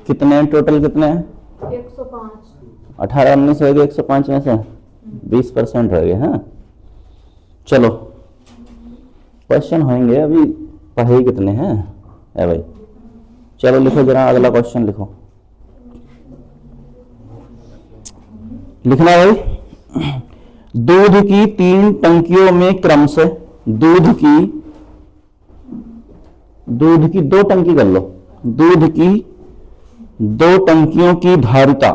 कितने टोटल कितने हैं? 105। 18 19 हो गए 105 में से 20% रह गए। हाँ चलो क्वेश्चन होंगे अभी, पढ़े कितने हैं है भाई। चलो लिखो जरा अगला क्वेश्चन लिखो। लिखना भाई। दूध की 3 टंकियों में क्रमशः दूध की 2 टंकी कर लो। दूध की 2 टंकियों की धारिता,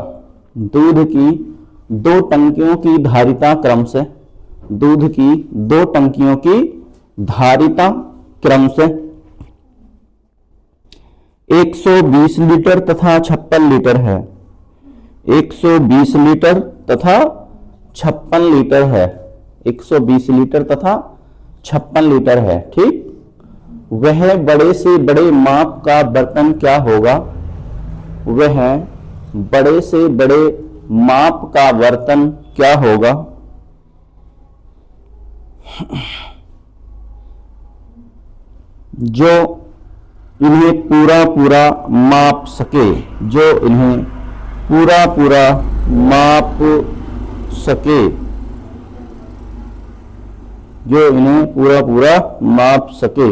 दूध की 2 टंकियों की धारिता क्रमशः, दूध की 2 टंकियों की धारिता क्रमशः 120 लीटर तथा 56 लीटर है। 120 लीटर तथा 56 लीटर है। 120 लीटर तथा 56 लीटर है। ठीक, वह बड़े से बड़े माप का बर्तन क्या होगा? वह बड़े से बड़े माप का बर्तन क्या होगा? जो इन्हें पूरा पूरा माप सके, जो इन्हें पूरा पूरा माप सके, जो इन्हें पूरा पूरा माप सके।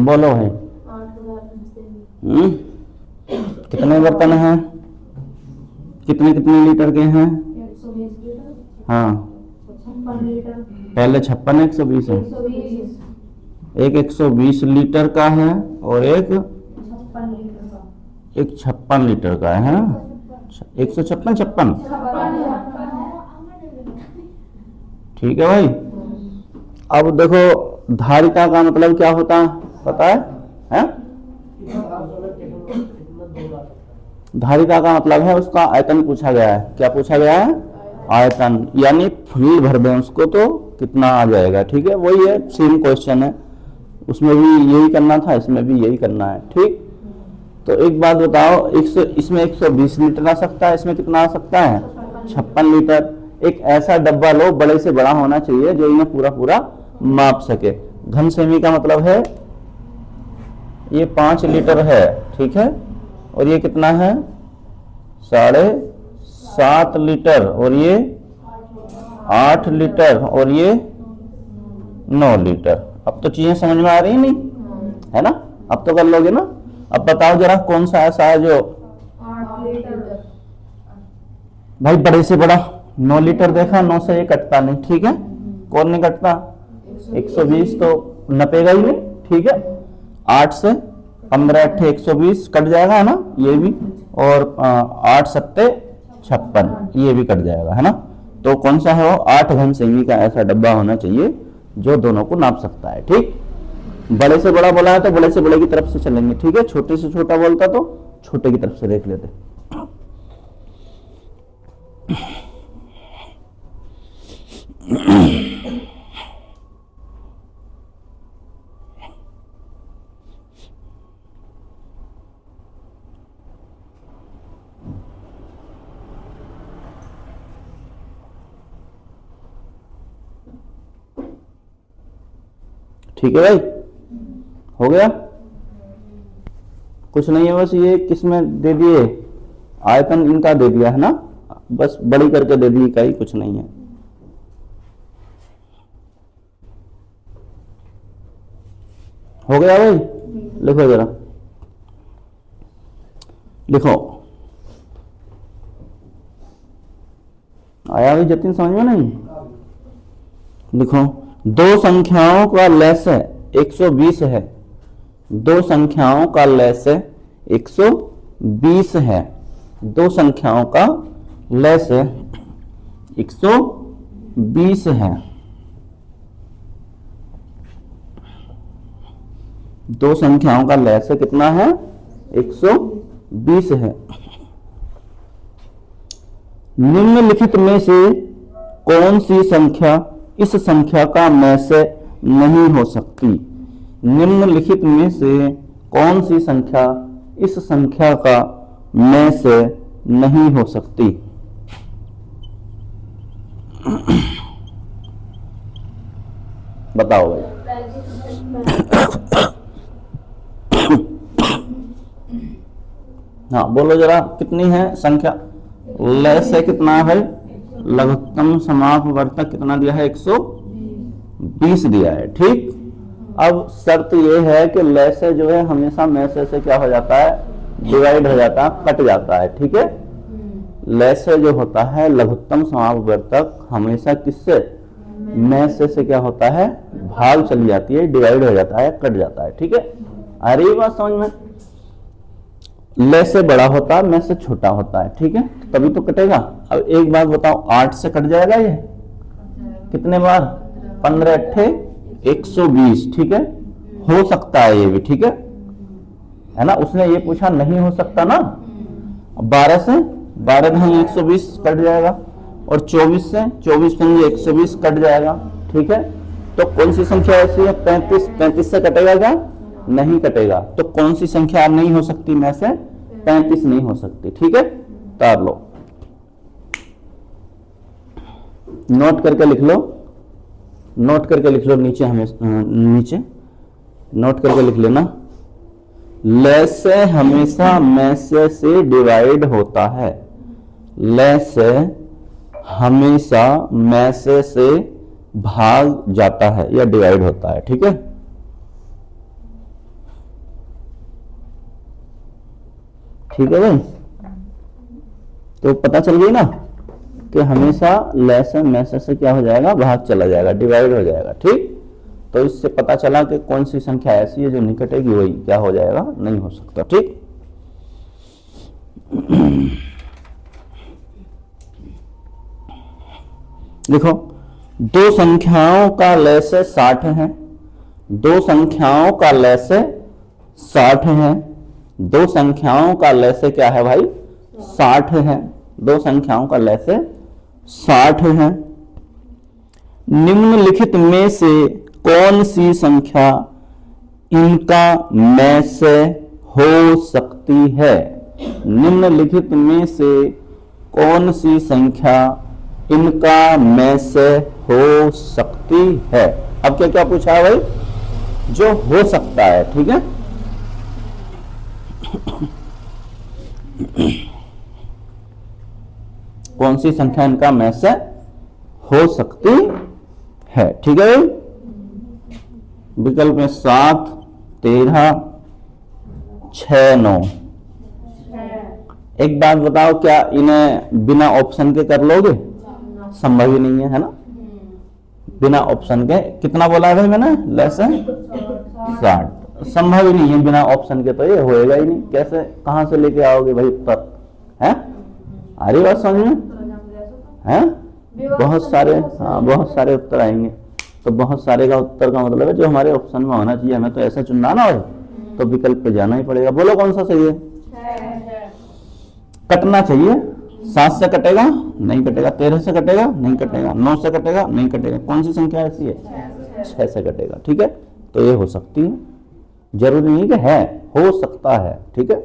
बोलो है। 8,000 कितने बर्तन हैं? कितने कितने लीटर के हैं? 120 लीटर। हाँ 56 लीटर। पहले 56 120 है। 120। एक 120 लीटर का है और एक 56 लीटर का। 56 लीटर का है ना? 156 56। ठीक है भाई। अब देखो धारिता का मतलब क्या होता है पता है? हैं? धारिता का मतलब है उसका आयतन पूछा गया है। क्या पूछा गया है? आयतन, यानी फुल भर दें उसको तो कितना आ जाएगा। ठीक है, वही है, सेम क्वेश्चन है, उसमें भी यही करना था, इसमें भी यही करना है। ठीक, तो एक बात बताओ, इसमें 120 लीटर आ सकता है, इसमें कितना आ सकता है? 56 लीटर। एक ऐसा डब्बा लो बड़े से बड़ा होना चाहिए जो इन्हें पूरा पूरा माप सके। घन सेमी का मतलब है ये 5 लीटर है। ठीक है, और ये कितना है? 7.5 लीटर, और ये 8 लीटर, और ये 9 लीटर। अब तो चीजें समझ में आ रही नहीं है ना? अब तो कर लोगे ना? अब बताओ जरा कौन सा ऐसा है जो 8 लीटर। भाई बड़े से बड़ा 9 लीटर देखा, 9 से ये कटता नहीं। ठीक है, कौन नहीं कटता? 120 तो नपेगा ही नहीं। ठीक है, 8 से 15 8 120 कट जाएगा है ना, ये भी, और 8 7 56 ये भी कट जाएगा है ना। तो कौन सा है वो? 8 घन सेमी का ऐसा डब्बा होना चाहिए जो दोनों को नाप सकता है। ठीक, बड़े से बड़ा बोला है तो बड़े से बड़े की तरफ से चलेंगे। ठीक है, छोटे से छोटा बोलता तो छोटे की तरफ से देख लेते। ठीक है भाई, हो गया? कुछ नहीं है, बस ये किसमें दे दिए? आयतन इनका दे दिया है ना, बस बड़ी करके दे दी इकाई, कुछ नहीं है। हो गया भाई? लिखो जरा, लिखो। आया भाई जतिन समझ में? नहीं लिखो। 2 संख्याओं का लस 120 है, दो संख्याओं का लैसे 120 है। दो संख्याओं का लैसे 120 है। दो संख्याओं का लैसे कितना है? 120 है। निम्नलिखित में से कौन सी संख्या इस संख्या का में से नहीं हो सकती? निम्नलिखित में से कौन सी संख्या इस संख्या का में से नहीं हो सकती? बताओ भाई। हाँ बोलो जरा, कितनी है संख्या? लैसे कितना है भाई? लघुत्तम समापवर्तक कितना दिया है? 120 दिया है। ठीक, अब शर्त यह है कि लैसे जो है हमेशा में से क्या हो जाता है? डिवाइड हो जाता है, कट जाता है। ठीक है, लैसे जो होता है लघुत्तम समापवर्तक हमेशा किससे? में से क्या होता है? भाग चली जाती है, डिवाइड हो जाता है, कट जाता है। ठीक है, आ रही बात समझ में? ले से बड़ा होता है, में से छोटा होता है। ठीक है, तभी तो कटेगा। अब एक बात बताओ, 8 से कट जाएगा ये कितने बार? 15 अट्ठे 120। ठीक है, हो सकता है ये भी। ठीक है ना? उसने ये पूछा नहीं हो सकता ना। 12 से 12 नहीं 120 कट जाएगा, और 24 से 24 पंजे 120 कट जाएगा। ठीक है, तो कौन सी संख्या ऐसी है? 35। 35 से कटेगा क्या? नहीं कटेगा। तो कौन सी संख्या नहीं हो सकती में से? 35 नहीं हो सकती। ठीक है, तार लो, नोट करके लिख लो, नोट करके लिख लो नीचे, हमें नीचे नोट करके लिख लेना। लैसे हमेशा में से डिवाइड होता है। लैसे हमेशा में से भाग जाता है या डिवाइड होता है। ठीक है, ठीक है भाई, तो पता चल गई ना कि हमेशा लैसे में से क्या हो जाएगा? भाग चला जाएगा, डिवाइड हो जाएगा। ठीक, तो इससे पता चला कि कौन सी संख्या ऐसी है जो नहीं कटेगी, वही क्या हो जाएगा? नहीं हो सकता। ठीक, देखो, दो संख्याओं का लैसे 60 है। दो संख्याओं का लैसे 60 है। दो संख्याओं का लैसे क्या है भाई? 60 है। दो संख्याओं का लैसे 60 है। निम्नलिखित में से कौन सी संख्या इनका में से हो सकती है? निम्नलिखित में से कौन सी संख्या इनका में से हो सकती है? अब क्या क्या पूछा है भाई? जो हो सकता है। ठीक है, कौन सी संख्या इनका में से हो सकती है? ठीक है, विकल्प में 7, 13, 6, 9। एक बात बताओ, क्या इन्हें बिना ऑप्शन के कर लोगे? संभव ही नहीं है ना? बिना ऑप्शन के कितना बोला है भाई मैंने? लैसे 60। संभव ही नहीं है बिना ऑप्शन के, तो ये होएगा ही नहीं। कैसे, कहां से लेके आओगे भाई उत्तर? है आ रही बात समझ में? है बहुत सारे, हाँ बहुत सारे उत्तर आएंगे। तो बहुत सारे का उत्तर का मतलब है जो हमारे ऑप्शन में होना चाहिए। हमें तो ऐसा चुनना ना भाई, तो विकल्प पे जाना ही पड़ेगा। बोलो कौन सा सही है? कटना चाहिए। 7 से कटेगा? नहीं कटेगा। 13 से कटेगा? नहीं कटेगा। 9 से कटेगा? नहीं कटेगा। कौन सी संख्या ऐसी है? 6 से कटेगा। ठीक है, तो ये हो सकती है, जरूरी नहीं कि है, हो सकता है। ठीक है,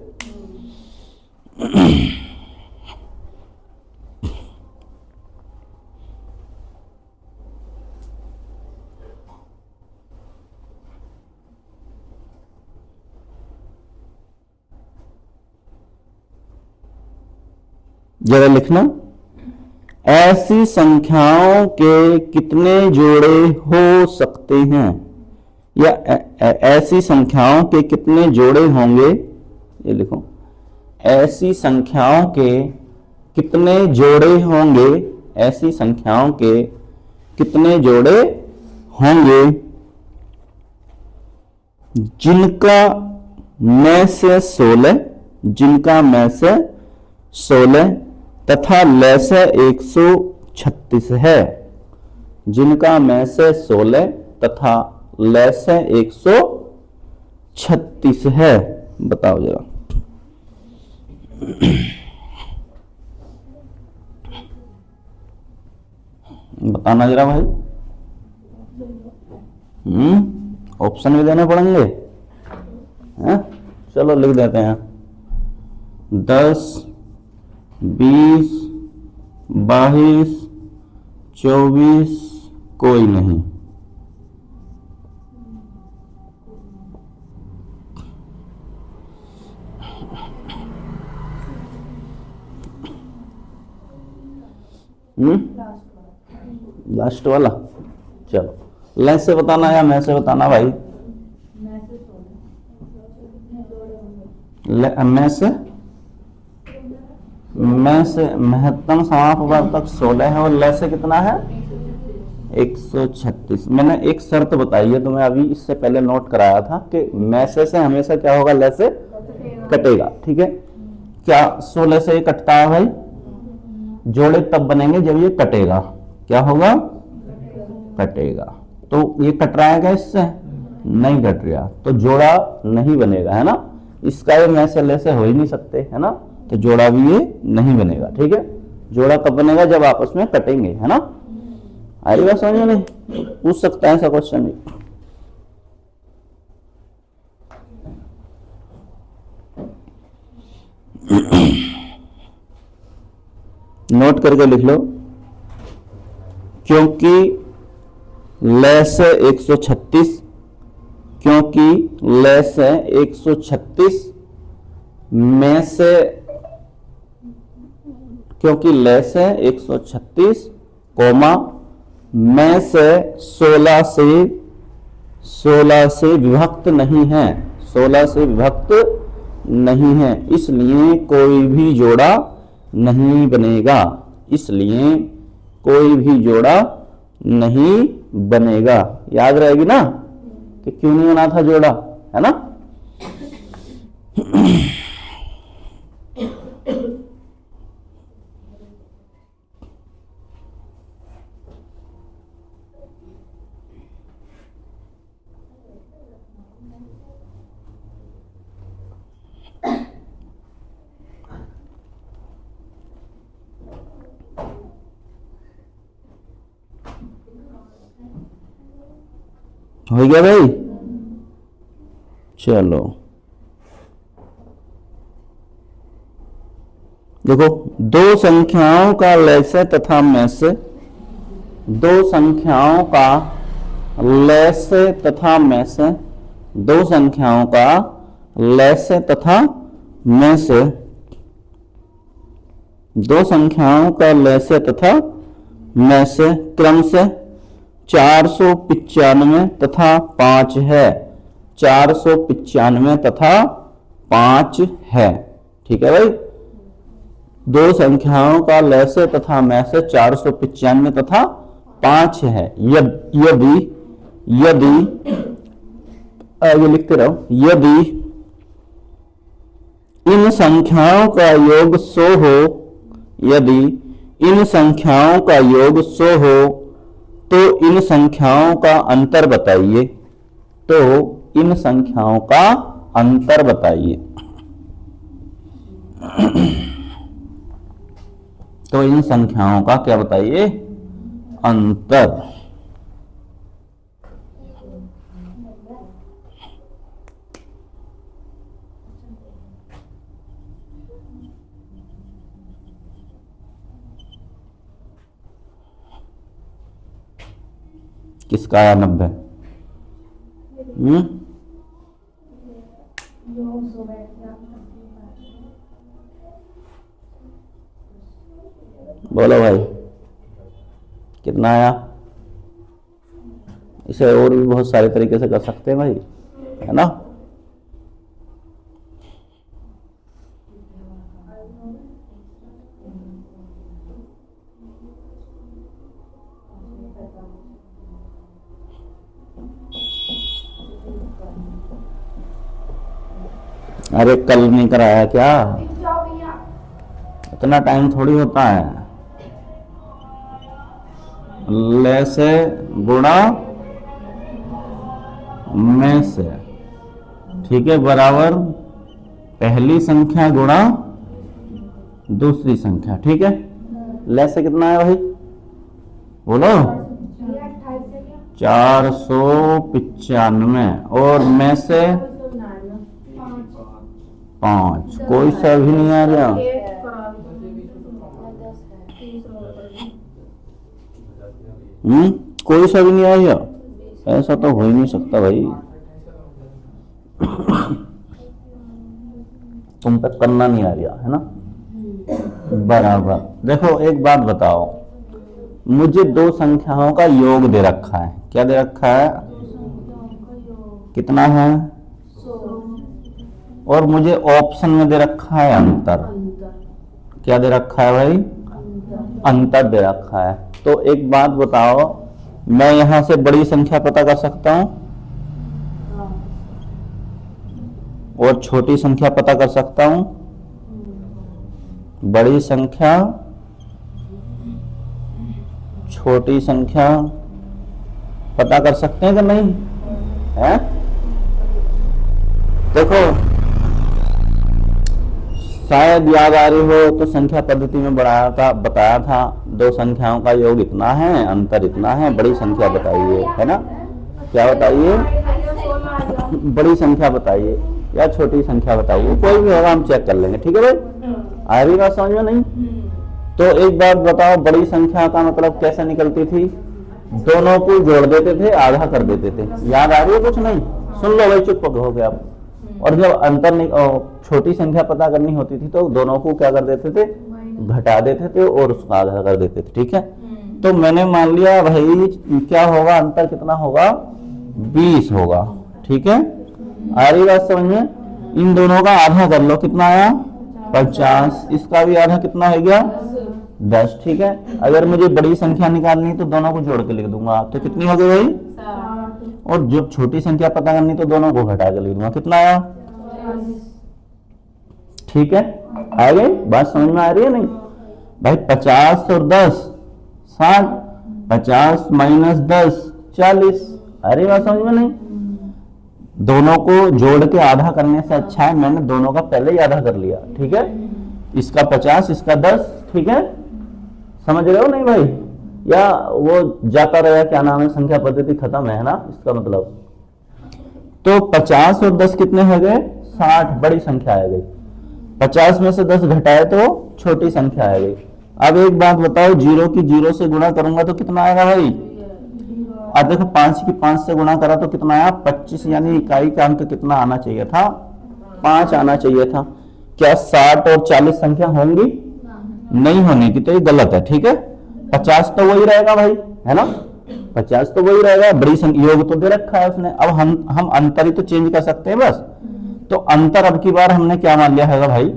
जरा लिखना, ऐसी संख्याओं के कितने जोड़े हो सकते हैं? या ऐसी संख्याओं के कितने जोड़े होंगे? ये लिखो, ऐसी संख्याओं के कितने जोड़े होंगे? ऐसी संख्याओं के कितने जोड़े होंगे? जिनका में से 16, जिनका में से 16 तथा लय से 136 है। जिनका में से 16 तथा लय से 136 है। बताओ जरा। बताना जरा भाई। ऑप्शन भी देने पड़ेंगे हैं? चलो लिख देते हैं। 10, 20, 22, 24, कोई नहीं। लास्ट वाला। चलो ले से बताना या मैं से बताना भाई? मैं से महत्तम समापवर्तक 16 है और ले से कितना है? 136। मैंने एक शर्त बताई है तुम्हें अभी, इससे पहले नोट कराया था कि मैं से हमेशा क्या होगा? ले से कटेगा। ठीक है, क्या 16 से ये कटता है भाई? जोड़े तब बनेंगे जब ये कटेगा। क्या होगा? कटेगा। तो ये कट रहा है क्या इससे? नहीं कट रहा, तो जोड़ा नहीं बनेगा, है ना। इसका ये मैं से ले से हो ही नहीं सकते, है ना, तो जोड़ा भी ये नहीं बनेगा। ठीक है, जोड़ा कब बनेगा? जब आपस में कटेंगे, है ना। आई बात समझ में? नहीं पूछ सकता है ऐसा क्वेश्चन भी। नोट करके लिख लो। क्योंकि लय से 136, क्योंकि लय से 136 में से, क्योंकि लय से 136 कोमा में से 16 से विभक्त नहीं है, 16 से विभक्त नहीं है, इसलिए कोई भी जोड़ा नहीं बनेगा। इसलिए कोई भी जोड़ा नहीं बनेगा। याद रहेगी ना कि क्यों नहीं बना था जोड़ा, है ना। हो गया भाई? चलो देखो, दो संख्याओं का लय से तथा में से, दो संख्याओं का लय से तथा में से, दो संख्याओं का लय से तथा में से, दो संख्याओं का लय से तथा में से क्रम से 495 तथा 5 है। 495 तथा 5 है। ठीक है भाई, दो संख्याओं का लय से तथा में से 495 तथा 5 है। यदि यदि आगे लिखते रहो, यदि इन संख्याओं का योग 100 हो, यदि इन संख्याओं का योग 100 हो तो इन संख्याओं का अंतर बताइए। तो इन संख्याओं का अंतर बताइए। तो इन संख्याओं का क्या बताइए? अंतर। किसका आया 90? बोलो भाई कितना आया? इसे और भी बहुत सारे तरीके से कर सकते हैं भाई, है ना। अरे कल नहीं कराया क्या? इतना टाइम थोड़ी होता है। ले से गुणा में से, ठीक है, बराबर पहली संख्या गुणा दूसरी संख्या, ठीक है। ले से कितना है भाई, बोलो? 495 और में से 5, कोई सा भी नहीं आ रहा। कोई सा भी नहीं आया, ऐसा तो हो ही नहीं सकता भाई। तुम पे करना नहीं आ रहा है ना, बराबर। देखो एक बात बताओ, मुझे दो संख्याओं का योग दे रखा है। क्या दे रखा है? कितना है? और मुझे ऑप्शन में दे रखा है अंतर। क्या दे रखा है भाई? अंतर दे रखा है। तो एक बात बताओ, मैं यहां से बड़ी संख्या पता कर सकता हूं और छोटी संख्या पता कर सकता हूं। बड़ी संख्या छोटी संख्या पता कर सकते हैं कि नहीं है? देखो शायद याद आ रही हो तो संख्या पद्धति में बताया था दो संख्याओं का योग इतना है, अंतर इतना है। बड़ी संख्या बताइए, है ना? क्या बताइए? बड़ी संख्या बताइए या छोटी संख्या बताइए, कोई भी होगा हम चेक कर लेंगे, ठीक है भाई? आ रही बात समझ में? नहीं तो एक बात बताओ, बड़ी संख्या का मतलब कैसे निकलती थी? दोनों को जोड़ देते थे, आधा कर देते थे। याद आ रही है? कुछ नहीं, सुन लो भाई, चुप हो गए आप। और जब छोटी संख्या पता करनी होती थी तो दोनों को क्या कर देते थे? घटा देते थे और उसका आधा कर देते थे, ठीक है। तो मैंने मान लिया भाई क्या होगा, अंतर कितना होगा? 20 होगा, ठीक है। आ रही बात समझ में? इन दोनों का आधा कर लो, कितना आया? 50। इसका भी आधा कितना हो गया? 10, ठीक है। अगर मुझे बड़ी संख्या निकालनी तो दोनों को जोड़ के लिख दूंगा, तो कितनी हो गई भाई? 60। और जो छोटी संख्या पता करनी तो दोनों को घटा के लिख दूंगा, कितना आया? 40। ठीक है, आ गई बात समझ में? आ रही है नहीं भाई? 50 और 10 60, 50 माइनस 10 40। आ रही बात समझ में? नहीं, दोनों को जोड़ के आधा करने से अच्छा है मैंने दोनों का पहले ही आधा कर लिया, ठीक है। इसका 50, इसका 10, ठीक है। समझ रहे हो नहीं भाई? या वो जाता रहा, क्या नाम है, संख्या पद्धति खत्म है ना, इसका मतलब। तो 50 और 10 कितने हो गए? 60, बड़ी संख्या आ गई। 50 में से 10 घटाए तो छोटी संख्या आ गई। अब एक बात बताओ, 0 की 0 से गुणा करूंगा तो कितना आएगा भाई? अब देखो 5 की 5 से गुणा करा तो कितना आया? 25, यानी इकाई का अंक कितना आना चाहिए था? 5 आना चाहिए था। क्या 60 और 40 संख्या होंगी? नहीं होने की, तो ये गलत है, ठीक है। 50 तो वही रहेगा भाई, है ना? 50 तो वही रहेगा, बड़ी संख्या योग तो दे रखा है उसने। अब हम अंतर ही तो चेंज कर सकते हैं बस। तो अंतर अब की बार हमने क्या मान लिया है भाई?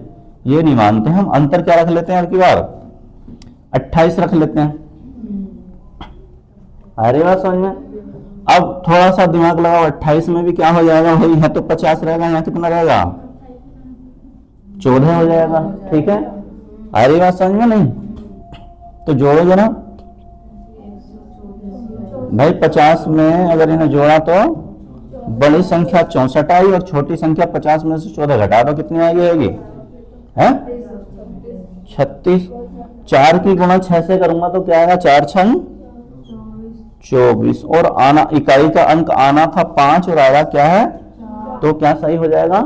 ये नहीं मानते हम, अंतर क्या रख लेते हैं अब की बार? 28 रख लेते हैं। अरे बात समझ में? अब थोड़ा सा दिमाग लगाओ, 28 में भी क्या हो जाएगा भाई? यहाँ तो 50 रहेगा, यहाँ कितना रहेगा? 14 हो जाएगा, ठीक है। अरे बात समझ में? नहीं तो जोड़ो जरा भाई। 50 में अगर इन्हें जोड़ा तो बड़ी संख्या 64 आई और छोटी संख्या 50 में से 14 घटा दो, कितनी आएगी? है 36। 4 की गुणा 6 से करूंगा तो क्या आएगा? 4 छंग 24। और आना, इकाई का अंक आना था 5 और आया क्या है? तो क्या सही हो जाएगा?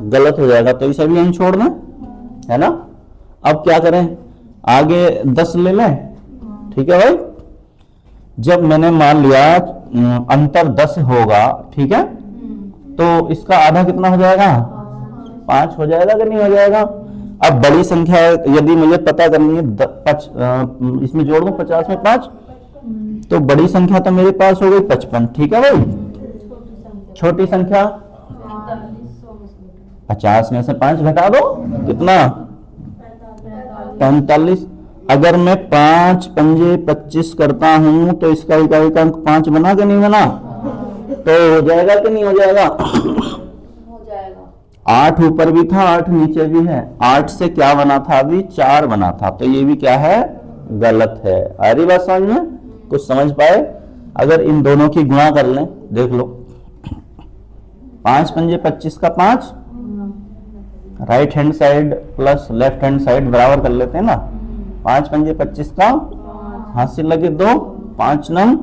गलत हो जाएगा, तो इसे भी यहीं छोड़ दें, है ना। अब क्या करें? आगे 10 ले लें, ठीक है भाई। जब मैंने मान लिया अंतर 10 होगा, ठीक है, तो इसका आधा कितना हो जाएगा? 5 हो जाएगा कि नहीं हो जाएगा? अब बड़ी संख्या यदि मुझे पता करनी है, इसमें जोड़ दूं 50 में 5, तो बड़ी संख्या तो मेरे पास हो गई 55, ठीक है भाई। छोटी संख्या 50 में से 5 घटा दो, कितना? 45। अगर मैं 5 पंजे 25 करता हूं तो इसका इकाई का अंक 5 बना कि नहीं बना? तो हो जाएगा कि नहीं हो जाएगा? हो जाएगा। 8 ऊपर भी था 8 नीचे भी है, 8 से क्या बना था अभी 4 बना था, तो ये भी क्या है गलत है। आ रही बात समझ में, कुछ समझ पाए? अगर इन दोनों की गुणा कर लें, देख लो 5 पंजे 25 का 5, right hand side plus left hand side बराबर कर लेते हैं ना, 5 पंजे 25 का हासिल लगे 2, 5 नंग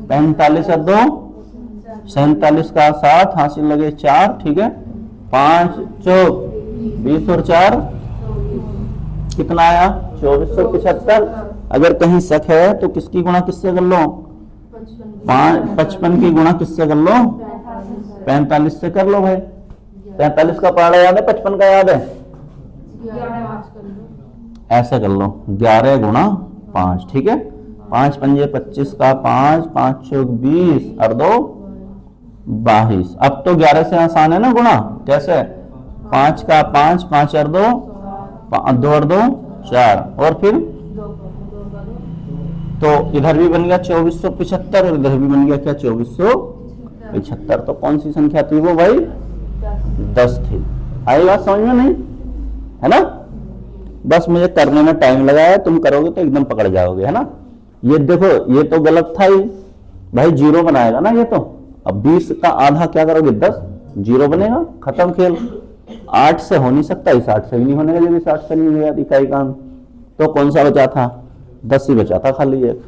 45 और 2 47 का 7 हासिल लगे 4, ठीक है, 5 चौक 20 और 4 कितना आया 2475। अगर कहीं शक है तो किसकी गुणा किससे कर लो, 55 की गुणा किससे कर लो, 45 से कर लो भाई। 45 का पहाड़ा याद है, 55 का याद है, ऐसे कर लो 11 गुणा 5, ठीक है, 5 पंजे 25 का 5, 5 चौक 20 और 2 22। अब तो 11 से आसान है ना गुणा, कैसे 5 का 5, 5 और 2 2 और 2 4, और फिर तो इधर भी बन गया 2475 और इधर भी बन गया क्या 2475। तो कौन सी संख्या थी वो भाई 10 थी। आई बात समझ में नहीं है ना, बस मुझे करने में टाइम लगा है, तुम करोगे तो एकदम पकड़ जाओगे, है ना। ये देखो ये तो गलत था ही भाई, 0 बनाएगा ना ये तो। अब 20 का आधा क्या करोगे 10, 0 बनेगा, खत्म खेल। 8 से हो नहीं सकता, इस 8 से भी नहीं होने का, जब इस 8 से नहीं हुआ इकाई काम, तो कौन सा बचा था 10 ही बचा था खाली एक।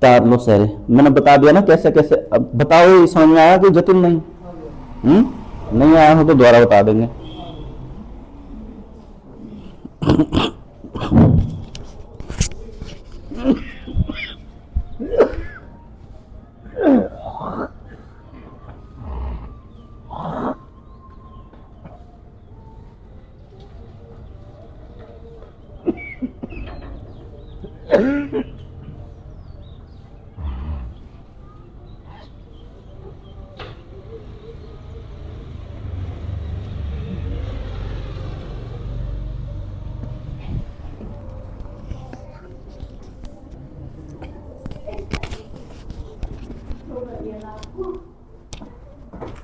तार लो सारे, मैंने बता दिया ना कैसे कैसे। अब बताओ ये समझ में आया कि जटिल नहीं? नहीं आया हो तो दोबारा बता देंगे।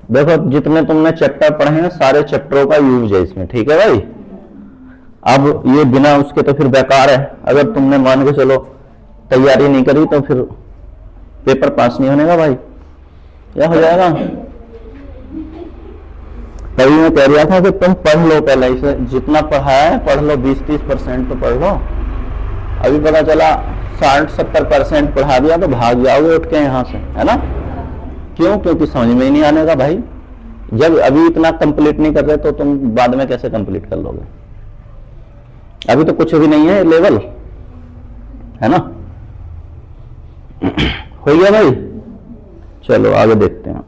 देखो जितने तुमने चैप्टर पढ़े हैं सारे चैप्टरों का यूज है इसमें, ठीक है भाई। अब ये बिना उसके तो फिर बेकार है। अगर तुमने मान के चलो तैयारी नहीं करी तो फिर पेपर पास नहीं होने का भाई, क्या हो जाएगा। तभी मैं कह रहा था कि तुम पढ़ लो पहले, इसे जितना पढ़ा है पढ़ लो, 20-30% तो पढ़ लो। अभी पता चला 60-70% पढ़ा दिया तो भाग जाओगे उठ के यहाँ से, है ना। क्यों? क्योंकि समझ में ही नहीं आने का भाई। जब अभी इतना कंप्लीट नहीं कर रहे तो तुम बाद में कैसे कंप्लीट कर लोगे? अभी तो कुछ भी नहीं है लेवल, है ना। हो गया भाई, चलो आगे देखते हैं।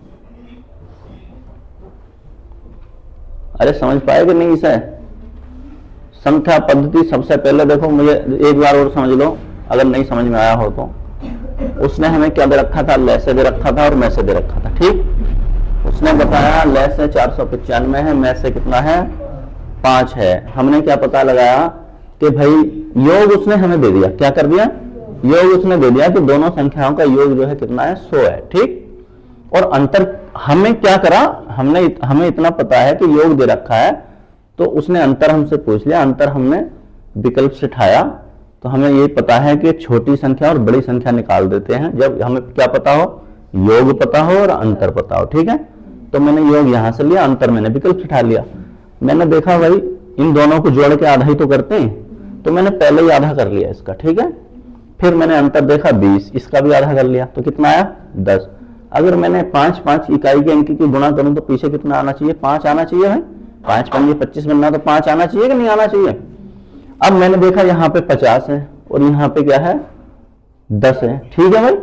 अरे समझ पाए कि नहीं इसे? संख्या पद्धति सबसे पहले देखो, मुझे एक बार और समझ लो अगर नहीं समझ में आया हो तो। उसने हमें क्या दे रखा था, ले से दे रखा था और मैं से दे रखा था, ठीक। उसने बताया ले से 495 है, मैं से कितना है 5 है। हमने क्या पता लगाया कि भाई योग उसने हमें दे दिया, क्या कर दिया, योग उसने दे दिया कि दोनों संख्याओं का योग जो है कितना है 100 है, ठीक। और अंतर हमें क्या करा, हमें इतना पता है कि योग दे रखा है, तो उसने अंतर हमसे पूछ लिया, अंतर हमने विकल्प से उठाया, तो हमें ये पता है कि छोटी संख्या और बड़ी संख्या निकाल देते हैं जब हमें क्या पता हो, योग पता हो और अंतर पता हो, ठीक है। तो मैंने योग यहां से लिया, अंतर मैंने विकल्प से उठा लिया। मैंने देखा भाई इन दोनों को जोड़ के आधा ही तो करते हैं, तो मैंने पहले ही आधा कर लिया इसका, ठीक है। फिर मैंने अंतर देखा 20, इसका भी आधा कर लिया, तो कितना आया 10। अगर मैंने 5 इकाई के अंक की गुणा करूं तो पीछे कितना आना चाहिए, 5 आना चाहिए भाई। 5 पंजे 25 बनना तो 5 आना चाहिए कि नहीं आना चाहिए। अब मैंने देखा यहाँ पे 50 है और यहाँ पे क्या है 10 है, ठीक है भाई।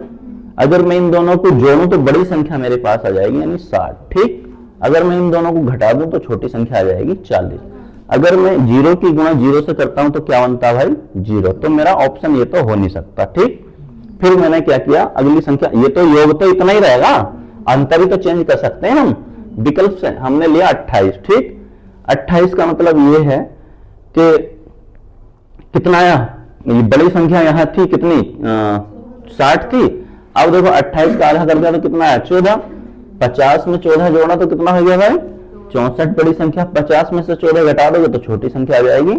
अगर मैं इन दोनों को जोड़ूं तो बड़ी संख्या मेरे पास आ जाएगी यानी 60, ठीक। अगर मैं इन दोनों को घटा दूं तो छोटी संख्या आ जाएगी 40। अगर मैं 0 की गुणा 0 से करता हूं तो क्या बनता है भाई 0, तो मेरा ऑप्शन ये तो हो नहीं सकता, ठीक। फिर मैंने क्या किया, अगली संख्या, ये तो योग तो इतना ही रहेगा, अंतर ही तो चेंज कर सकते हैं हम विकल्प से। हमने लिया 28, ठीक। 28 का मतलब ये है कि कितना आया, बड़ी संख्या यहां थी कितनी 60 थी। अब देखो 28 का आधा कर दिया तो कितना आया 14। 50 में 14 जोड़ा तो कितना हो गया भाई 64 बड़ी संख्या। 50 में से 14 घटा दोगे तो छोटी संख्या आ जाएगी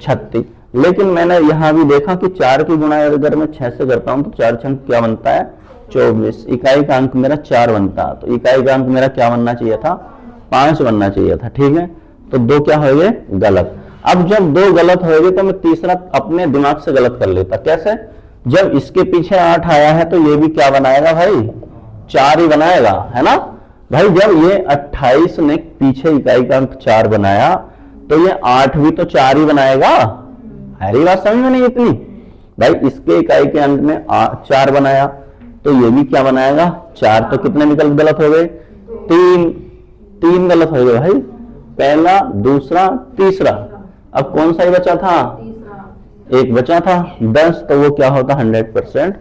36। लेकिन मैंने यहां भी देखा कि 4 की गुणा अगर मैं 6 से करता हूं तो 4 छंक क्या बनता है 24। इकाई का अंक मेरा 4 बनता, तो इकाई का अंक मेरा क्या बनना चाहिए था 5 बनना चाहिए था। ठीक है, तो 2 क्या हो गए गलत। अब जब 2 गलत हो गए तो मैं तीसरा अपने दिमाग से गलत कर लेता। कैसे? जब इसके पीछे 8 आया है तो ये भी क्या बनाएगा भाई 4 ही बनाएगा, है ना भाई। जब ये 28 ने पीछे इकाई का अंक 4 बनाया तो ये 8 भी तो 4 ही बनाएगा। हरी बात समझ में नहीं इतनी भाई। इसके इकाई के अंक में 4 बनाया तो ये भी क्या बनाएगा 4। तो कितने विकल्प गलत हो गए 3 गलत हो गए भाई, पहला दूसरा तीसरा। अब कौन सा ही बचा था एक बचा था 10, तो वो क्या होता 100%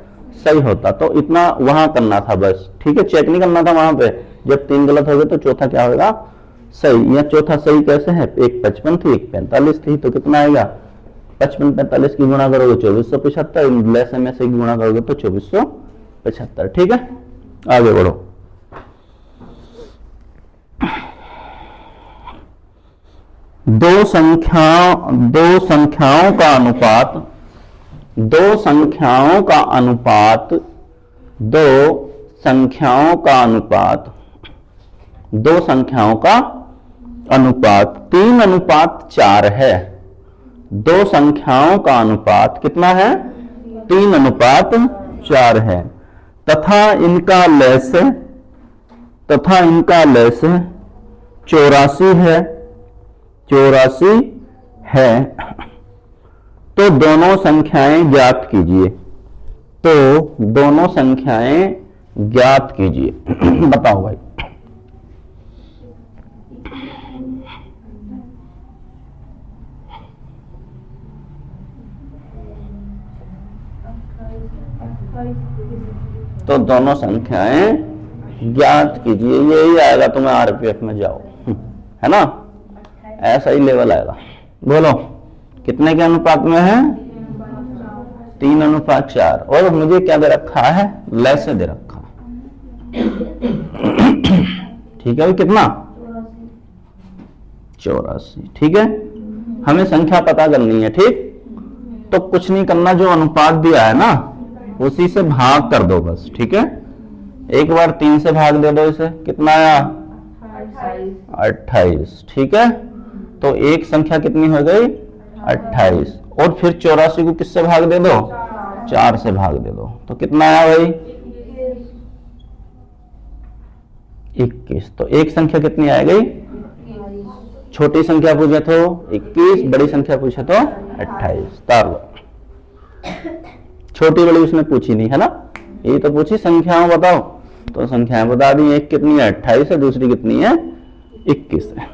सही होता। तो इतना वहां करना था बस, ठीक है, चेक नहीं करना था वहां पे। जब 3 गलत हो गए तो चौथा क्या होगा सही। या चौथा सही कैसे है, एक 55 थी एक 45 थी, तो कितना आएगा 55 45 की गुणा करोगे 2475, लेस में से गुणा करोगे तो 2475। ठीक है, आगे बढ़ो। दो संख्याओं का अनुपात दो संख्याओं का अनुपात 3:4 है। 2 संख्याओं का अनुपात कितना है 3:4 है तथा इनका लेस 84 है। तो दोनों संख्याएं ज्ञात कीजिए। बताओ भाई। तो दोनों संख्याएं ज्ञात कीजिए, यही आएगा तुम्हें आरपीएफ में जाओ, है ना, ऐसा ही लेवल आएगा। बोलो कितने के अनुपात में है 3:4। और मुझे क्या दे रखा है लेस दे रखा। ठीक है भाई, कितना 84। ठीक है, हमें संख्या पता करनी है। ठीक, तो कुछ नहीं करना, जो अनुपात दिया है ना उसी से भाग कर दो बस। ठीक है, एक बार 3 से भाग दे दो, इसे कितना आया 28। ठीक है, तो एक संख्या कितनी हो गई 28। और फिर 84 को किससे भाग दे दो 4 से भाग दे दो, तो कितना आया भाई 21। तो एक संख्या कितनी आ गई, छोटी संख्या पूछे तो 21, बड़ी संख्या पूछे तो 28। तार लो, छोटी बड़ी उसने पूछी नहीं, है ना, ये तो पूछी संख्याओं बताओ, तो संख्याएं बता दी। एक कितनी है 28 है, दूसरी कितनी है 21 है।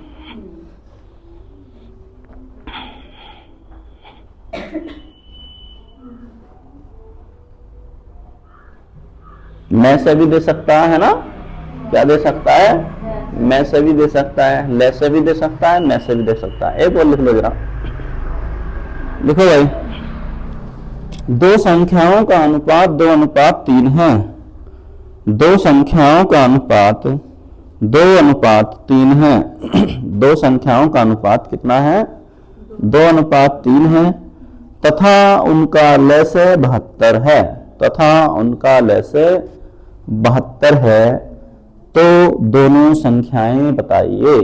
मैं से भी दे सकता है ना, क्या दे सकता है, मैं से भी दे सकता है, ले से भी दे सकता है, मैं से भी दे सकता है। एक और लिख लो जरा, लिखो भाई। 2 संख्याओं का अनुपात 2:3 है। 2 संख्याओं का अनुपात 2:3 है। 2 संख्याओं का अनुपात कितना है 2:3 है तथा उनका लैसे 72 है। तो दोनों संख्याएं बताइए।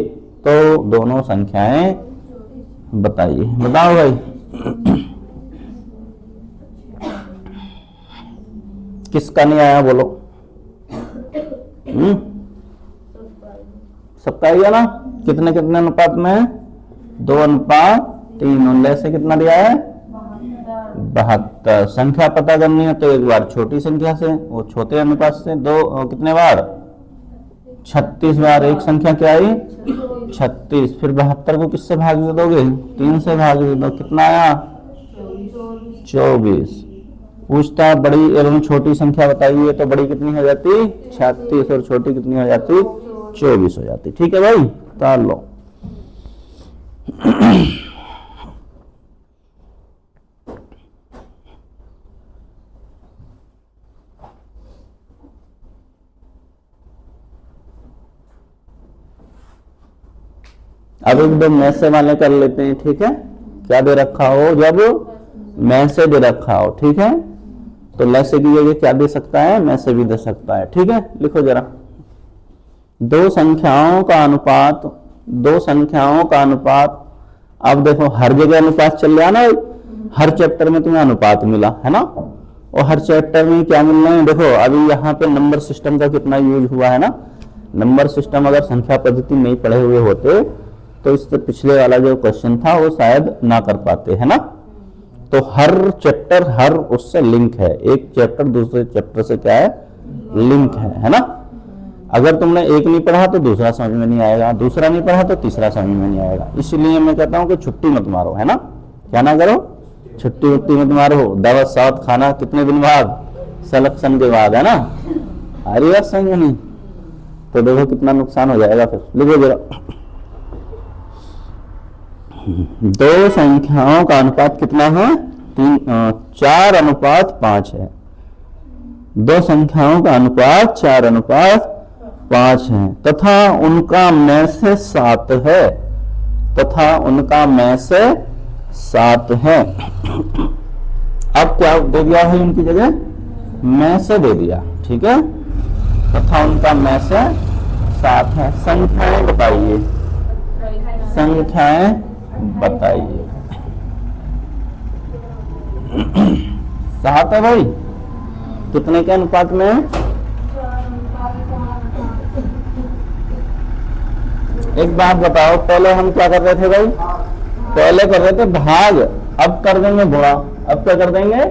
बताओ भाई। किसका नहीं आया बोलो। सबका ही है ना। कितने अनुपात में 2:3 और लैसे कितना दिया है 72। संख्या पता करनी है तो एक बार छोटी संख्या से, वो छोटे अनुपात से कितने बार 36 बार। एक संख्या क्या आई 36। फिर 72 को किससे भाग दे दोगे 3 से भाग दे दो, कितना आया 24। पूछता है बड़ी एवं छोटी संख्या बताइए, तो बड़ी कितनी हो जाती 36 और छोटी कितनी हो जाती 24 हो जाती। ठीक है भाई, तार लो। अब एक दो मैसे वाले कर लेते हैं, ठीक है। क्या दे रखा हो, जब मैसे दे रखा हो, ठीक है, तो लैसे की जगह क्या दे सकता है, मैसे भी दे सकता है, ठीक है। लिखो जरा, दो संख्याओं का अनुपात, दो संख्याओं का अनुपात। अब देखो हर जगह अनुपात चल रहा है ना, हर चैप्टर में तुम्हें अनुपात मिला है ना, और हर चैप्टर में क्या मिल रहा है, देखो अभी यहाँ पे नंबर सिस्टम का कितना यूज हुआ है ना। नंबर सिस्टम अगर संख्या पद्धति नहीं पढ़े हुए होते तो इससे पिछले वाला जो क्वेश्चन था वो शायद ना कर पाते, है ना। तो हर चैप्टर हर उससे लिंक है, एक चैप्टर दूसरे चैप्टर से क्या है, लिंक है ना। अगर तुमने एक नहीं पढ़ा तो दूसरा समझ में नहीं आएगा, दूसरा नहीं पढ़ा तो तीसरा समझ में नहीं आएगा। इसलिए मैं कहता हूं कि छुट्टी मत मारो, है ना। क्या ना करो, छुट्टी वुट्टी मत मारो। दावत सावत खाना कितने दिन बाद, सिलेक्शन के बाद, है ना। आ रही बात समझ में नहीं तो देखो कितना नुकसान हो जाएगा फिर। लिखो जरा, दो संख्याओं का अनुपात कितना है, 4:5 है। दो संख्याओं का अनुपात 4:5 है तथा उनका में से 7 है, तथा उनका में से 7 है। अब क्या दे दिया है, उनकी जगह में से दे दिया, ठीक है। तथा उनका में से 7 है। संख्याएं बताइए, संख्याएं बताइए। 7 है भाई, कितने के अनुपात में है, एक बात बताओ। पहले हम क्या कर रहे थे भाई, पहले कर रहे थे भाग, अब कर देंगे गुणा। अब क्या कर देंगे,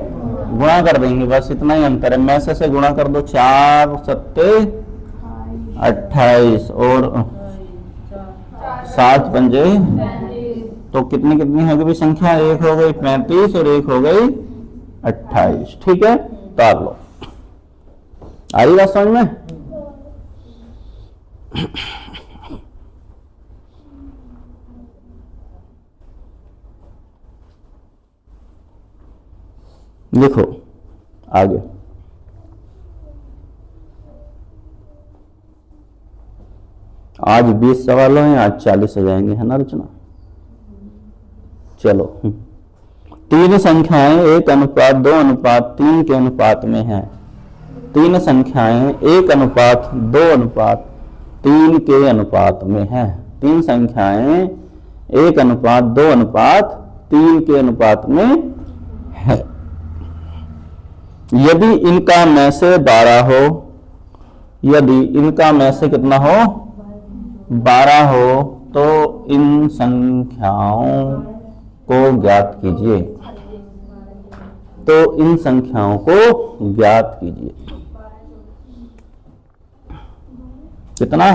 गुणा कर देंगे, बस इतना ही अंतर है। में से गुणा कर दो, 4 7 28 और 7 पंजे, तो कितनी कितनी हो गई संख्या, एक हो गई 35 और एक हो गई 28, ठीक है। तार लो, आ रही बात समझ में। लिखो आगे, आज 20 सवालों हैं, आज 40 हो जाएंगे, है ना रचना। चलो, 3 संख्याएं 1:2:3 के अनुपात में हैं। 3 संख्याएं 1:2:3 के अनुपात में हैं। 3 संख्याएं 1:2:3 के अनुपात में है। यदि इनका में से 12 हो, यदि इनका में से कितना हो, 12 हो, तो इन संख्याओं को ज्ञात कीजिए। तो इन संख्याओं को ज्ञात कीजिए। कितना,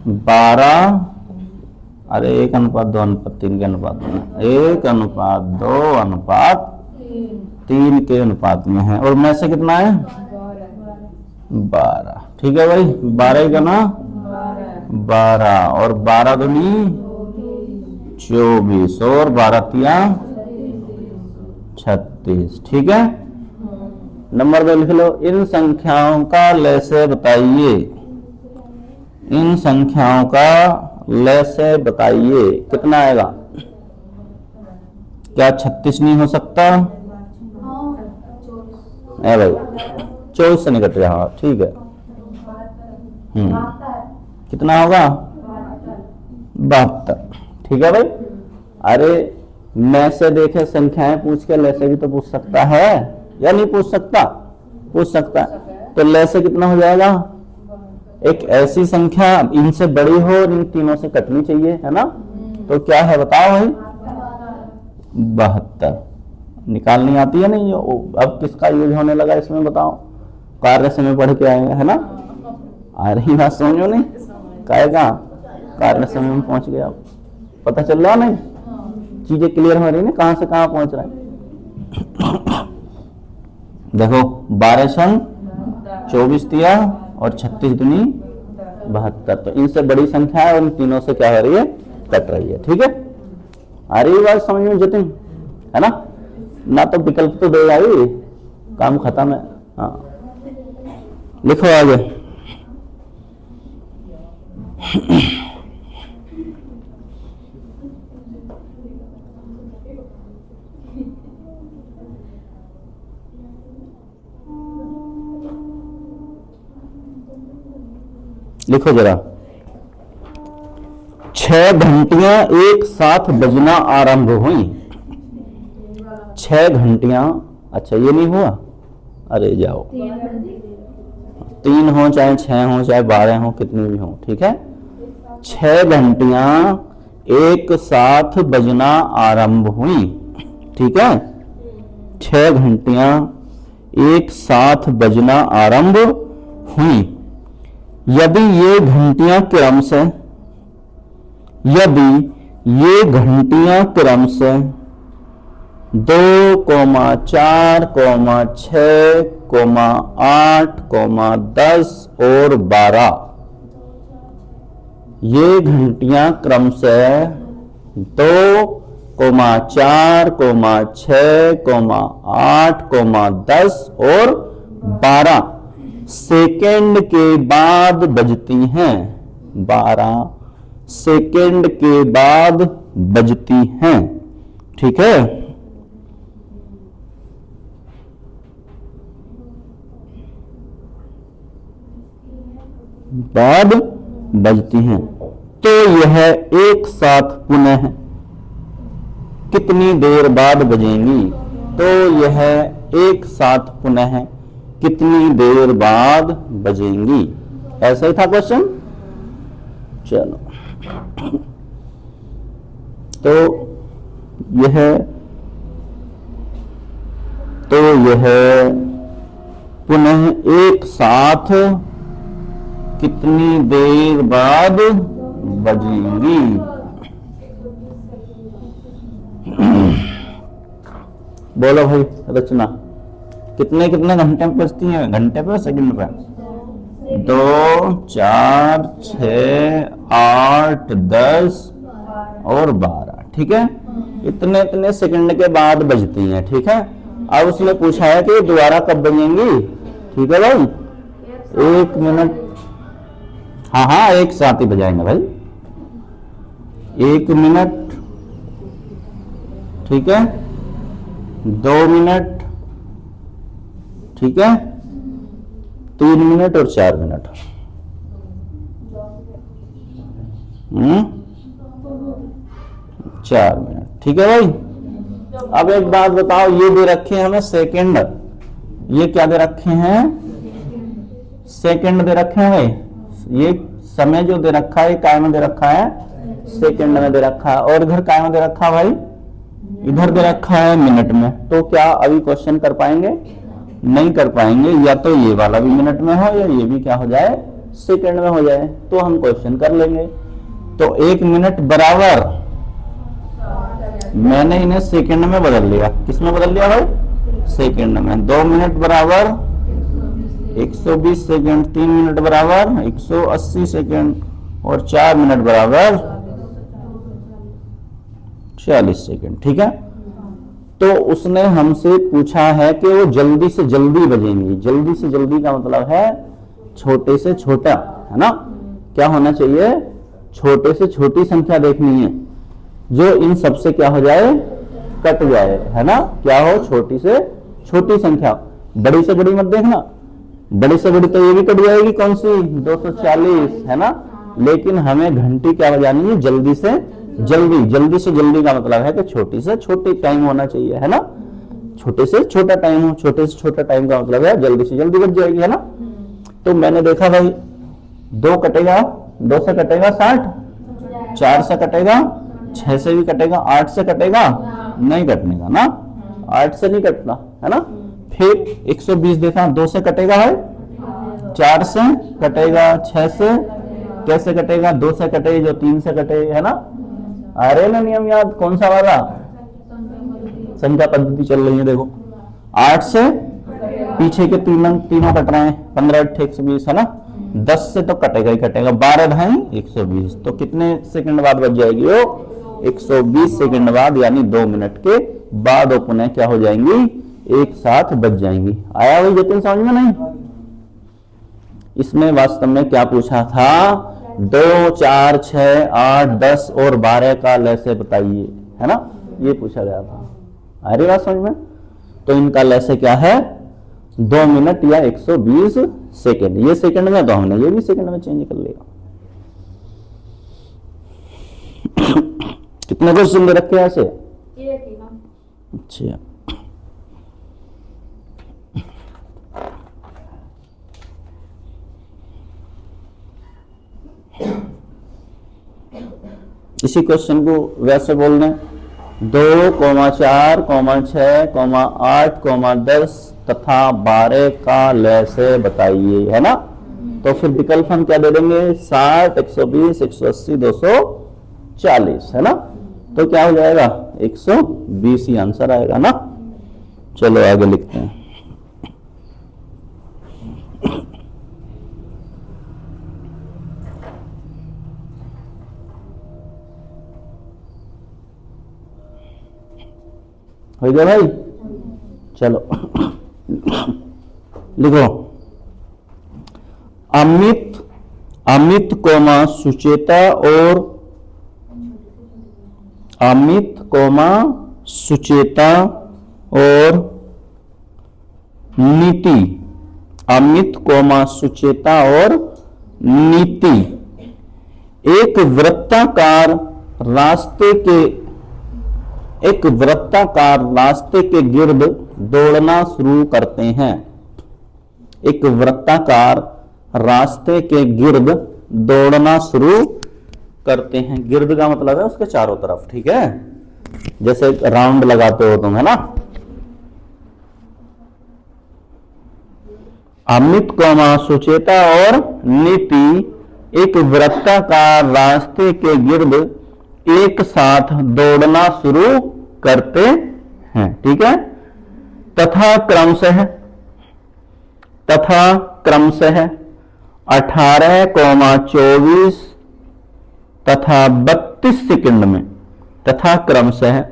12, अरे 1:2:3 के अनुपात में, 1:2:3 के अनुपात में है। और में से कितना है, 12, ठीक है भाई। 12 का ना 12 और 12 दूनी 24 और 12 तिया 36, ठीक है। नंबर 2 लिख लो, इन संख्याओं का लैसे बताइए। इन संख्याओं का लैसे बताइए। कितना आएगा, क्या 36 नहीं हो सकता, है भाई, 24 से निकट रहा, ठीक है। कितना होगा, 72, ठीक है भाई। अरे में से देखे संख्याएं पूछ के लैसे भी तो पूछ सकता है या नहीं पूछ सकता, पूछ सकता है। तो लैसे कितना हो जाएगा, एक ऐसी संख्या इनसे बड़ी हो और इन तीनों से कटनी चाहिए, है ना। तो क्या है बताओ भाई, 72 निकालनी आती है नहीं। अब किसका यूज होने लगा इसमें बताओ, कार्य समय पढ़ के आएंगे, है ना। आ रही बात समझो नहीं, कहेगा कार्य समय में पहुंच गया, पता चल रहा नहीं, चीजें क्लियर हो रही ना, कहां से कहां पहुंच रहा है। देखो 12 संग 24 तिया और 36 दूनी 72, तो इनसे बड़ी संख्या है और इन तीनों से क्या हो रही है, कट रही है, ठीक है। आ रही बात समझ में जतिन, है ना। ना तो विकल्प तो देगा ही, काम खत्म है। हाँ लिखो आगे, लिखो जरा, 6 घंटियां एक साथ बजना आरंभ हुई। 6 घंटियां, अच्छा ये नहीं हुआ, अरे जाओ, 3 हो चाहे 6 हो चाहे 12 हो, कितनी भी हो, ठीक है। 6 घंटियां एक साथ बजना आरंभ हुई, ठीक है। 6 घंटियां एक साथ बजना आरंभ हुई। यदि ये घंटियां क्रम से, यदि ये घंटियां क्रम से 2, 4, 6, 8, 10 और 12, ये घंटियां क्रम से 2, 4, 6, 8, 10 और 12 सेकंड के बाद बजती हैं। 12 सेकंड के बाद बजती हैं, ठीक है। बाद बजती हैं, तो यह एक साथ पुनः कितनी देर बाद बजेंगी? तो यह एक साथ पुनः कितनी देर बाद बजेंगी? ऐसा ही था क्वेश्चन। चलो, तो यह पुनः एक साथ कितनी देर बाद बजेंगी? बोलो भाई रचना, कितने कितने घंटे में बजती हैं? घंटे पे सेकंड पे? 2, 4, 6, 8, 10 और 12, ठीक है। इतने इतने सेकंड के बाद बजती हैं, ठीक है। अब उसने पूछा है कि दोबारा कब बजेंगी, ठीक है भाई। 1 मिनट, हाँ एक साथ ही बजाएंगे भाई। 1 मिनट, ठीक है। 2 मिनट, ठीक है। 3 मिनट और 4 मिनट। 4 मिनट, ठीक है भाई। अब एक बात बताओ, ये दे रखे हैं हमें सेकंड, ये क्या दे रखे हैं? सेकंड दे रखे हैं भाई। ये समय जो दे रखा है काय में दे रखा है? सेकंड में दे रखा है। और इधर काय में दे रखा है भाई? इधर दे रखा है मिनट में। तो क्या अभी क्वेश्चन कर पाएंगे? नहीं कर पाएंगे। या तो ये वाला भी मिनट में हो या ये भी क्या हो जाए? सेकंड में हो जाए, तो हम क्वेश्चन कर लेंगे। तो 1 मिनट बराबर, मैंने इन्हें सेकंड में बदल लिया। किस में बदल लिया भाई? सेकंड में। 2 मिनट बराबर 120 सेकंड, 3 मिनट बराबर 180 सेकंड और 4 मिनट बराबर 40 सेकंड, ठीक है। तो उसने हमसे पूछा है कि वो जल्दी से जल्दी बजेंगी। जल्दी से जल्दी का मतलब है छोटे से छोटा, है ना। क्या होना चाहिए? छोटे से छोटी संख्या देखनी है जो इन सब से क्या हो जाए? कट जाए, है ना। क्या हो? छोटी से छोटी संख्या। बड़ी से बड़ी मत देखना, बड़ी से बड़ी तो ये भी कट जाएगी। कौन सी? 240, है ना। लेकिन हमें घंटी क्या बजानी है? जल्दी से जल्दी। जल्दी से जल्दी का मतलब है कि छोटी से छोटी टाइम होना चाहिए, है ना। छोटे से छोटा टाइम हो। छोटे से छोटा टाइम का मतलब है जल्दी से जल्दी बच जाएगी, है ना। तो मैंने देखा भाई 2 कटेगा, 2 से कटेगा 60, 4 से कटेगा, 6 से भी कटेगा, 8 से कटेगा, नहीं कटने का ना, 8 से नहीं कटना, है ना। फिर 120 देखा, 2 से कटेगा है, 4 से कटेगा, 6 से कैसे कटेगा? 2 से कटे जो 3 से कटे, है ना। अरे ना नियम याद, कौन सा वाला? संख्या पद्धति चल रही है देखो। 8 से पीछे के तीनों कट रहे हैं, 15 8 120, है ना। 10 से तो कटेगा ही कटेगा, 12 ढाई 120। तो कितने सेकंड बाद बच जाएगी वो? 120 सेकंड बाद, यानी 2 मिनट के बाद वो पुनः क्या हो जाएंगी? एक साथ बच जाएंगी। आया वही जतिन समझ में? नहीं। इसमें वास्तव में क्या पूछा था 2, 4, 6, 8, 10 और 12 का लैसे बताइए, है ना, ये पूछा गया था। आ रही बात समझ में? तो इनका लैसे क्या है? 2 मिनट या 120 सेकेंड। ये सेकेंड में तो हमने ये भी सेकेंड में चेंज कर लिया। कितने क्वेश्चन दे रखे हैं ऐसे? एक ही ना। अच्छा, इसी क्वेश्चन को वैसे बोलने 2, 4, 6, 8, 10 तथा 12 का लैसे बताइए, है ना। तो फिर विकल्प हम क्या दे देंगे? 60, 120, 180, 240, है ना। तो क्या हो जाएगा? 120 ही आंसर आएगा ना। चलो आगे लिखते हैं। हो गया भाई? चलो लिखो। अमित कोमा सुचेता और नीति। अमित कोमा सुचेता और नीति एक वृत्ताकार रास्ते के गिर्द दौड़ना शुरू करते हैं। एक वृत्ताकार रास्ते के गिर्द दौड़ना शुरू करते हैं। गिर्द का मतलब है उसके चारों तरफ, ठीक है, जैसे राउंड लगाते हो तुम, है ना। अमित कोमा सुचेता और नीति एक वृत्ताकार रास्ते के गिर्द एक साथ दौड़ना शुरू करते हैं, ठीक है। तथा क्रमशः 18,24 तथा 32 सेकंड में, तथा क्रमशः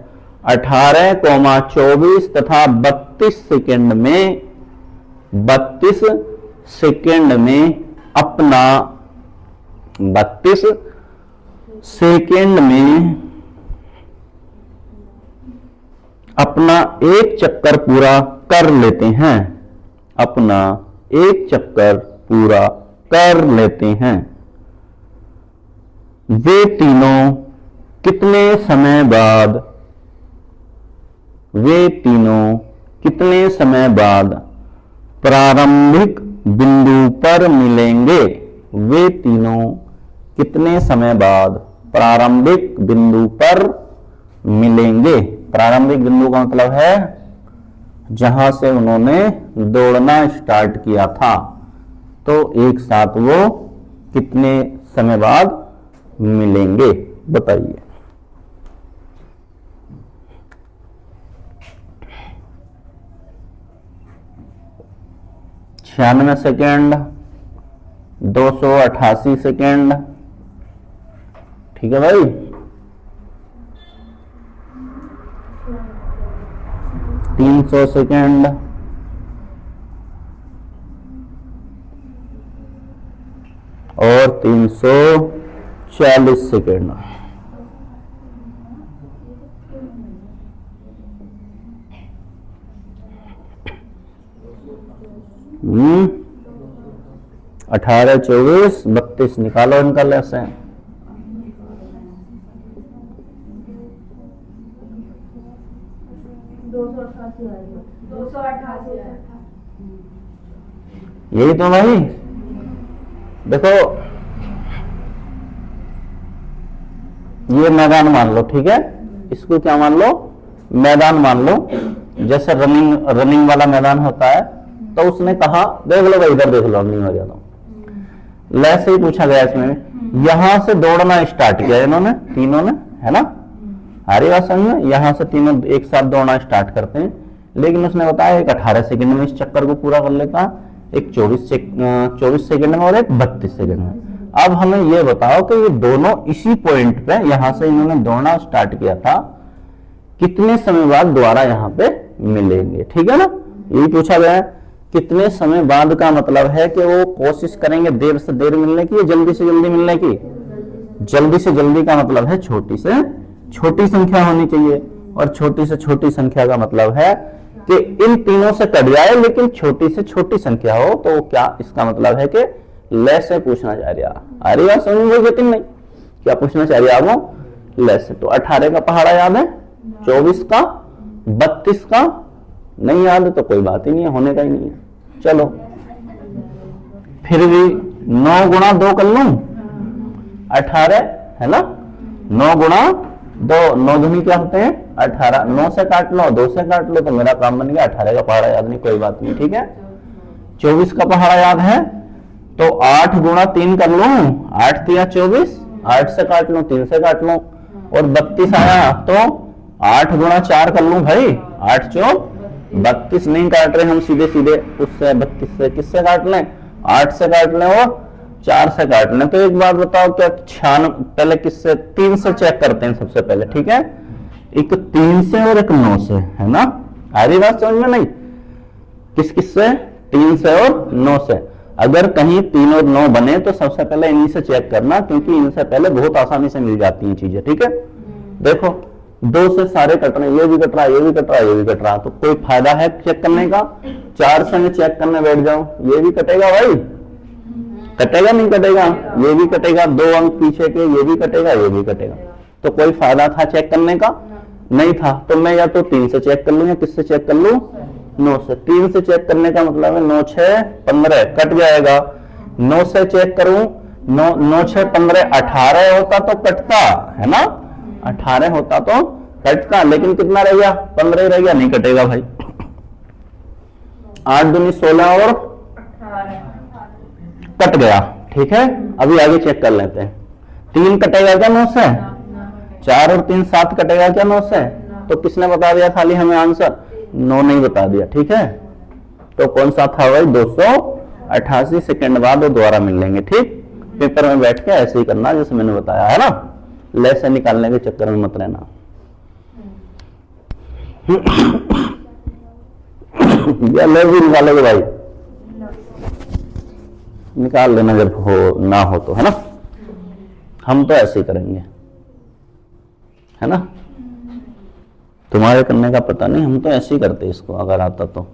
18,24 तथा 32 सेकंड में 32 सेकंड में अपना 32 सेकंड में अपना एक चक्कर पूरा कर लेते हैं। अपना एक चक्कर पूरा कर लेते हैं। वे तीनों कितने समय बाद प्रारंभिक बिंदु पर मिलेंगे। वे तीनों कितने समय बाद प्रारंभिक बिंदु पर मिलेंगे। प्रारंभिक बिंदु का मतलब है जहां से उन्होंने दौड़ना स्टार्ट किया था। तो एक साथ वो कितने समय बाद मिलेंगे बताइए। छियानवे सेकेंड, 288 सेकेंड, ठीक है भाई। तीन 300 सेकेंड और 340 सेकेंड। हम्म, 18, 24, 32 निकालो इनका लेस है। यही तो भाई देखो, ये मैदान मान लो, ठीक है। इसको क्या मान लो? मैदान मान लो। जैसे रनिंग वाला मैदान होता है, तो उसने कहा देख लो भाई, इधर देख लो, रनिंग हो जाता हूं। लैसे ही पूछा गया इसमें, यहां से दौड़ना स्टार्ट किया इन्होंने तीनों ने, है ना। हमारी बात समझ में, यहां से तीनों एक साथ दौड़ना स्टार्ट करते हैं। लेकिन उसने बताया एक 18 सेकंड में इस चक्कर को पूरा कर लेता, एक 24 सेकंड में और एक 32 सेकंड में। अब हमें यह बताओ कि ये दोनों इसी पॉइंट पे, यहां से इन्होंने दौड़ना स्टार्ट किया था, कितने समय बाद दोबारा यहां पे मिलेंगे, ठीक है ना। यही पूछा गया है कितने समय बाद का मतलब है कि वो कोशिश करेंगे देर से देर मिलने की या जल्दी से जल्दी मिलने की। जल्दी से जल्दी का मतलब है छोटी से छोटी संख्या होनी चाहिए, और छोटी से छोटी संख्या का मतलब है कि इन तीनों से कट जाए लेकिन छोटी से छोटी संख्या हो। तो क्या इसका मतलब है कि ले से पूछना चाह रहा। आ रही बात समझ में लेकिन नहीं, क्या पूछना चाह रहा वो ले से। तो 18 का पहाड़ा याद है, 24 का, 32 का नहीं याद है तो कोई बात ही नहीं है, होने का ही नहीं है। चलो फिर भी 9 गुणा 2 कर लूं, 18 है ना। 9 गुणा 2, 9 दूनी क्या होते हैं 18। 9 से काट लो, 2 से काट लो, तो मेरा काम बन गया। 18 का पहाड़ा याद नहीं, कोई बात नहीं, ठीक है। 24 का पहाड़ा याद है तो 8 गुणा 3 कर लूं, 8 दिया 24, 8 से काट लो, 3 से काट लो। और 32 आया तो 8 गुणा 4 कर लूं भाई, 8 चौक 32 नहीं काट रहे हम, सीधे सीधे उससे 32 से किससे काट लें, 8 से काट लें और 4 से काट लें। तो एक बात बताओ, क्या पहले किससे, 3 से चेक करते हैं सबसे पहले, ठीक है। एक 3 से और एक 9 से, है ना। आ रही बात समझ में नहीं, किस किस से, 3 से और 9 से। अगर कहीं 3 और 9 बने तो सबसे पहले इन्हीं से चेक करना, क्योंकि इनसे पहले बहुत आसानी से मिल जाती हैं चीजें, ठीक है। देखो 2 से सारे कट रहे हैं, ये भी कट रहा है, ये भी कट रहा है, ये भी कट रहा है, तो कोई फायदा है चेक करने का। 4 से मैं चेक करने बैठ जाऊं, ये भी कटेगा भाई, कटेगा नहीं कटेगा, ये भी कटेगा, 2 अंक पीछे के, ये भी कटेगा, ये भी कटेगा। तो कोई फायदा था चेक करने का, नहीं था। तो मैं या तो 3 से चेक कर लूं या किससे चेक कर लूं, 9 से। 3 से चेक करने का मतलब है 9 6 15 कट जाएगा। 9 से चेक करूं, 9 6 15 18 होता तो कटता, है ना। 18 होता तो कटता, लेकिन कितना रह गया, 15 ही रह गया, नहीं कटेगा भाई। 8 दूनी 16 और कट गया, ठीक है। अभी आगे चेक कर लेते हैं। 3 कटेगा क्या 9 से, 4 और 3 7 कटेगा क्या 9 से। तो किसने बता दिया खाली हमें आंसर, 9 नहीं बता दिया, ठीक है। तो कौन सा था भाई, 288 सेकंड बाद वो दोबारा मिल लेंगे, ठीक। पेपर में बैठ के ऐसे ही करना जैसे मैंने बताया, है ना। ले से निकालने के चक्कर में मत रहना। या ले भी निकालोगे भाई, निकाल लेना जब हो ना हो तो, है ना। हम तो ऐसे ही करेंगे, है ना। तुम्हारे करने का पता नहीं, हम तो ऐसे ही करते इसको, अगर आता तो।